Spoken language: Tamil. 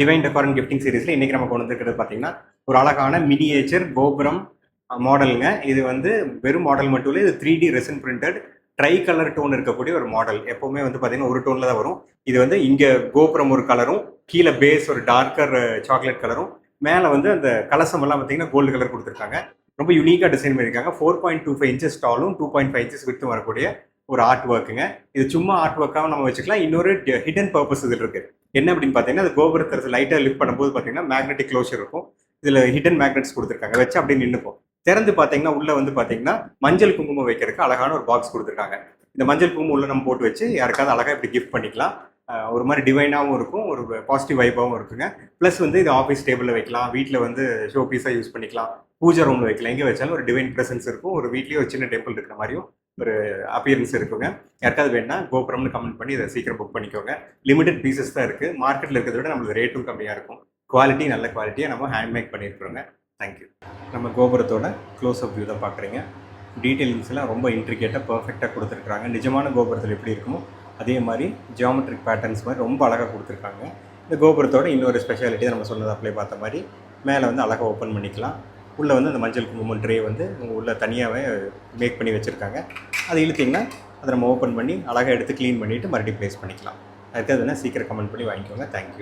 டிவைன் டெக்கார் அண்ட் கிஃப்டிங் சீரிஸில் இன்றைக்கி நம்ம கொண்டு வந்துருக்கிறது பார்த்தீங்கன்னா ஒரு அழகான மினியேச்சர் கோபுரம் மாடலுங்க. இது வந்து வெறும் மாடல் மட்டும் இல்லை, இது 3D resin printed tri colour tone இருக்கக்கூடிய ஒரு மாடல். எப்போவுமே வந்து பார்த்தீங்கன்னா ஒரு டோனில் தான் வரும். இது வந்து இங்கே கோபுரம் ஒரு கலரும், கீழே பேஸ் ஒரு டார்க்கர் சாக்லேட் கலரும், மேலே வந்து அந்த கலசம் எல்லாம் பார்த்தீங்கன்னா கோல்டு கலர் கொடுத்துருக்காங்க. ரொம்ப யூனிக்காக டிசைன் பண்ணியிருக்காங்க. 4.25 இன்ச்சஸ் டாலும் 2.5 இன்ச்சஸ் விட்டும் வரக்கூடிய ஒரு ஆர்ட் ஒர்க்குங்க. இது சும்மா ஆர்ட் ஒர்க்காகவும் நம்ம வச்சுக்கலாம். இன்னொரு ஹிடன் பர்பஸ் இதில் இருக்குது. என்ன அப்படின்னு பார்த்தீங்கன்னா, அது கோபுரத்தை லைட்டாக லிஃப்ட் பண்ணும்போது பார்த்தீங்கன்னா மேக்னெட்டிக் க்ளோஷர் இருக்கும். இதில் ஹிடன் மேக்னெட்ஸ் கொடுத்துருக்காங்க. வச்சு அப்படியே நின்றுப்போம். திறந்து பார்த்தீங்கன்னா உள்ள வந்து பார்த்தீங்கன்னா மஞ்சள் குங்குமம் வைக்கிறதுக்கு அழகான ஒரு பாக்ஸ் கொடுத்துருக்காங்க. இந்த மஞ்சள் குங்குமம் உள்ள நம்ம போட்டு வச்சு யாருக்காவது அழகாக இப்படி கிஃப்ட் பண்ணிக்கலாம். ஒரு மாதிரி டிவைனாகவும் இருக்கும், ஒரு பாசிட்டிவ் வைப்பாகவும் இருக்குங்க. ப்ளஸ் வந்து இது ஆஃபீஸ் டேபிளில் வைக்கலாம், வீட்டில் வந்து ஷோ பீஸாக யூஸ் பண்ணிக்கலாம், பூஜை ரூமில் வைக்கலாம். எங்கே வச்சாலும் ஒரு டிவைன் ப்ரெசன்ஸ் இருக்கும். ஒரு வீட்லேயே ஒரு சின்ன டெம்பிள் இருக்கிற மாதிரியும் ஒரு அப்பியரன்ஸ் இருக்குங்க. யாருக்காவது வேணா கோபுரம்னு கமெண்ட் பண்ணி இதை சீக்கிரம் புக் பண்ணிக்கோங்க. லிமிடெட் பீசஸ் தான் இருக்குது. மார்க்கெட்டில் இருக்கிறத விட நம்மளுக்கு ரேட்டும் கம்மியாக இருக்கும். குவாலிட்டி நல்ல குவாலிட்டியாக நம்ம ஹேண்ட்மேக் பண்ணியிருக்கிறோங்க. தேங்க்யூ. நம்ம கோபுரத்தோட க்ளோஸ்அப் வியூ தான் பார்க்குறீங்க. டீட்டெயில்ஸ்லாம் ரொம்ப இன்ட்ரிகேட்டாக பர்ஃபெக்டாக கொடுத்துருக்குறாங்க. நிஜமான கோபுரத்தில் எப்படி இருக்குமோ அதே மாதிரி ஜியாமெட்ரிக் பேட்டர்ன்ஸ் மாதிரி ரொம்ப அழகாக கொடுத்துருக்காங்க. இந்த கோபுரத்தோட இன்னொரு ஸ்பெஷாலிட்டி நம்ம சொன்னது அப்படியே பார்த்த மாதிரி மேலே வந்து அழகாக ஓப்பன் பண்ணிக்கலாம். உள்ளே வந்து அந்த மஞ்சள் குங்குமம் ட்ரே வந்து உள்ளே தனியாகவே மேக் பண்ணி வச்சுருக்காங்க. அதை இழுத்திங்கன்னா அதை நம்ம ஓப்பன் பண்ணி அழகாக எடுத்து க்ளீன் பண்ணிவிட்டு மறுபடியும் ப்ளேஸ் பண்ணிக்கலாம். அதுக்கு அதுனா சீக்கிரம் கமெண்ட் பண்ணி வாங்கிக்கோங்க. தேங்க்யூ.